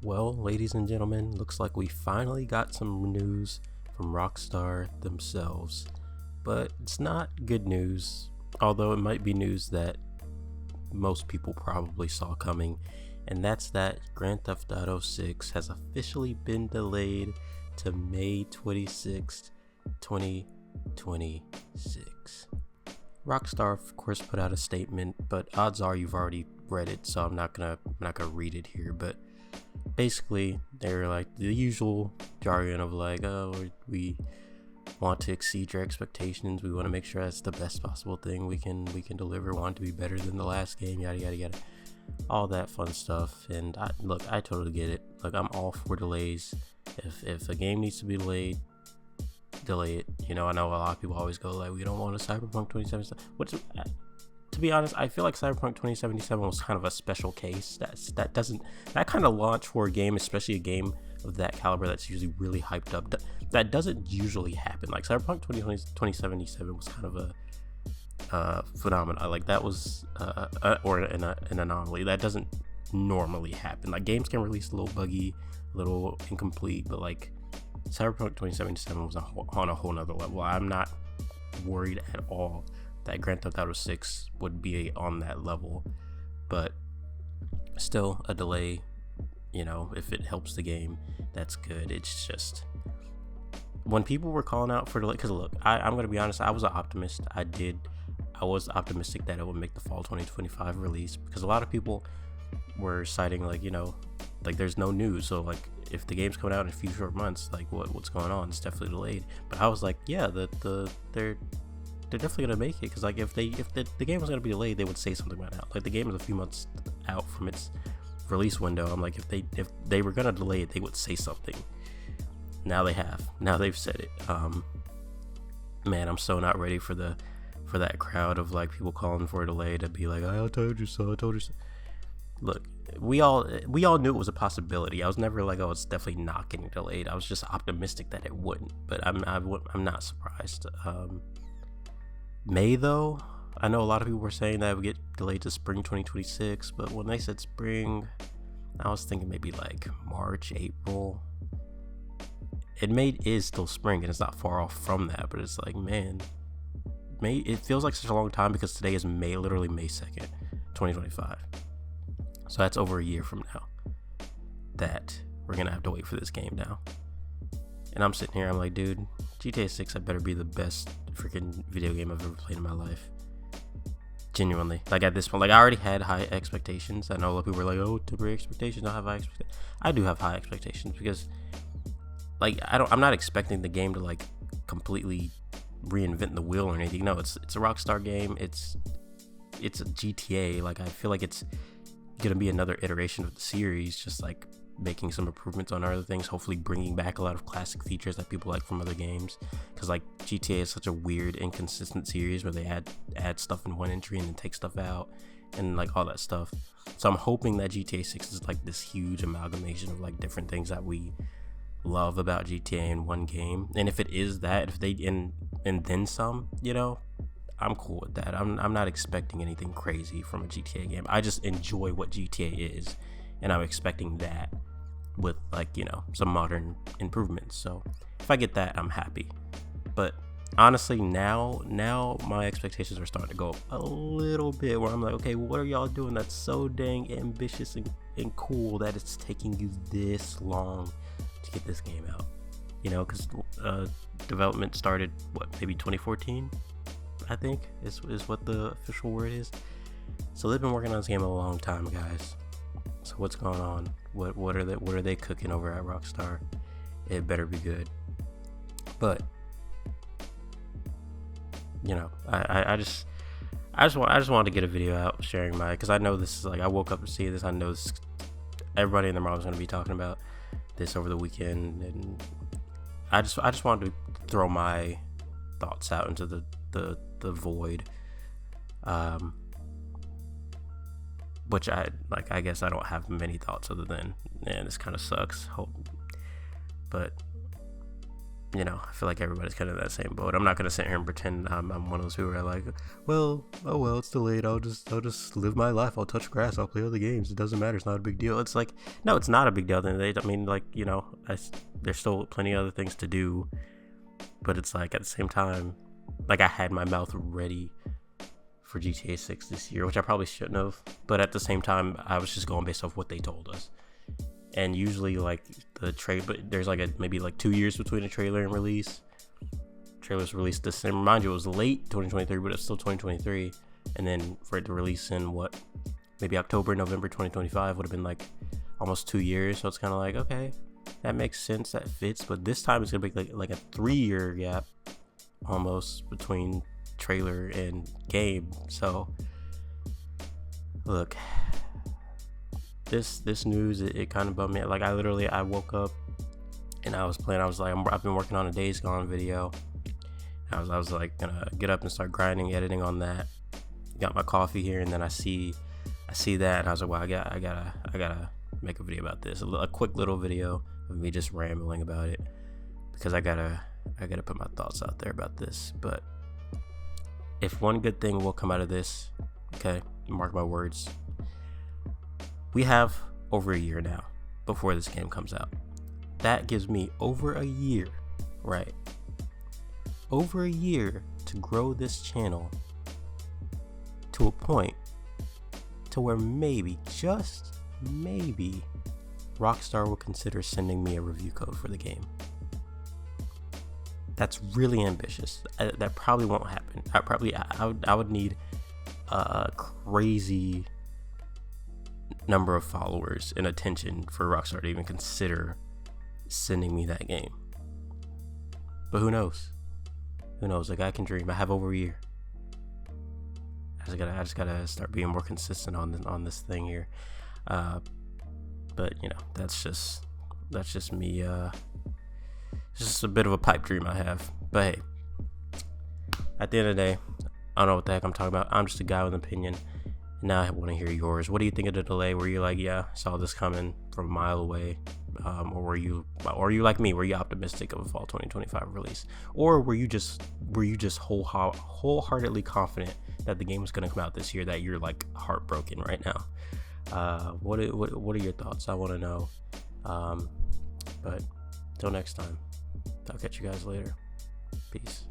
Well, ladies and gentlemen, looks like we finally got some news from Rockstar themselves. But it's not good news, although it might be news that most people probably saw coming, and that's that Grand Theft Auto 6 has officially been delayed to May 26th, 2026. Rockstar, of course, put out a statement, but odds are you've already read it, so I'm not gonna read it here. But basically, they're like the usual jargon of like, oh, we want to exceed your expectations. We want to make sure that's the best possible thing we can deliver. Want to be better than the last game. Yada yada yada. All that fun stuff. And I totally get it. Like, I'm all for delays. If a game needs to be delayed, delay it. You know, I know a lot of people always go like, we don't want a Cyberpunk 2077. Which, to be honest, I feel like Cyberpunk 2077 was kind of a special case. That kind of launch for a game, especially a game of that caliber that's usually really hyped up, that doesn't usually happen. Like Cyberpunk 2077 was kind of a phenomenon. Like that was or an anomaly that doesn't normally happen. Like games can release a little buggy, a little incomplete, but like Cyberpunk 2077 was on a whole nother level. I'm not worried at all that Grand Theft Auto 6 would be on that level, but still a delay. You know, if it helps the game, that's good. It's just when people were calling out for delay, because look, I'm gonna be honest, I was an optimist. I was optimistic that it would make the fall 2025 release, because a lot of people were citing like, you know, like there's no news, so like if the game's coming out in a few short months, like what's going on? It's definitely delayed. But I was like, yeah, they're definitely gonna make it, because like if the game was gonna be delayed, they would say something by now. Like the game is a few months out from its release window. I'm like, if they were gonna delay it, they would say something. Now they've said it. Man, I'm so not ready for that crowd of like people calling for a delay to be like, I told you so. Look, we all knew it was a possibility. I was never like, oh, it's definitely not getting delayed. I was just optimistic that it wouldn't, but I'm not surprised. May though, I know a lot of people were saying that it would get delayed to spring 2026, but when they said spring, I was thinking maybe like March, April. It is still spring, and it's not far off from that, but it's like, man, May, it feels like such a long time, because today is literally May 2nd, 2025. So that's over a year from now that we're gonna have to wait for this game now. And I'm sitting here, I'm like, dude, GTA 6 had better be the best freaking video game I've ever played in my life. Genuinely. Like at this point, like I already had high expectations. I know a lot of people were like, oh, temporary expectations. I have high expectations. I do have high expectations, because like I'm not expecting the game to like completely reinvent the wheel or anything. No, it's a Rockstar game. It's a GTA. Like I feel like it's gonna be another iteration of the series, just like making some improvements on other things, hopefully bringing back a lot of classic features that people like from other games, because like GTA is such a weird, inconsistent series where they add stuff in one entry and then take stuff out and like all that stuff. So I'm hoping that GTA 6 is like this huge amalgamation of like different things that we love about GTA in one game. And if it is that, if they and then some, you know, I'm cool with that. I'm not expecting anything crazy from a GTA game. I just enjoy what GTA is, and I'm expecting that with like, you know, some modern improvements. So if I get that, I'm happy. But honestly, now my expectations are starting to go up a little bit, where I'm like, okay, what are y'all doing that's so dang ambitious and cool that it's taking you this long to get this game out? You know, because development started maybe 2014, I think is what the official word is. So they've been working on this game a long time, guys. So what's going on? What are they cooking over at Rockstar? It better be good. But you know, I just wanted to get a video out sharing because I know this is like, I woke up to see this. I know this, everybody and their mom is going to be talking about this over the weekend, and I just wanted to throw my thoughts out into the void, which I guess I don't have many thoughts other than, man, this kind of sucks. But I feel like everybody's kind of in that same boat. I'm not gonna sit here and pretend I'm one of those people who are like, well, oh well, it's delayed. I'll just live my life. I'll touch grass. I'll play other games. It doesn't matter. It's not a big deal. It's like, no, it's not a big deal. There's still plenty of other things to do, but it's like at the same time, like I had my mouth ready for GTA 6 this year, which I probably shouldn't have. But at the same time, I was just going based off what they told us. And usually, like the trailer, but there's like maybe 2 years between a trailer and release. Trailers released December. Mind you, it was late 2023, but it's still 2023. And then for it to release in maybe October, November 2025 would have been like almost 2 years. So it's kind of like, okay, that makes sense. That fits. But this time it's gonna be like a 3-year gap almost between trailer and game. So look. This news, it kind of bummed me. Like I woke up and I was playing. I was like, I've been working on a Days Gone video. I was like gonna get up and start grinding, editing on that. Got my coffee here, and then I see that, and I was like, wow, I gotta make a video about this. A quick little video of me just rambling about it, because I gotta put my thoughts out there about this. But if one good thing will come out of this, okay, mark my words. We have over a year now before this game comes out. That gives me over a year, right? Over a year to grow this channel to a point to where maybe, just maybe, Rockstar will consider sending me a review code for the game. That's really ambitious. That probably won't happen. I would need a crazy number of followers and attention for Rockstar to even consider sending me that game. But who knows? A guy can dream. I have over a year. I just gotta start being more consistent on this thing here. But that's just me. It's just a bit of a pipe dream I have. But hey, at the end of the day, I don't know what the heck I'm talking about. I'm just a guy with an opinion. Now I want to hear yours. What do you think of the delay? Were you like, yeah, I saw this coming from a mile away? Or were you like me? Were you optimistic of a fall 2025 release? Or were you just wholeheartedly confident that the game was going to come out this year, that you're like heartbroken right now? What are your thoughts? I want to know. But until next time, I'll catch you guys later. Peace.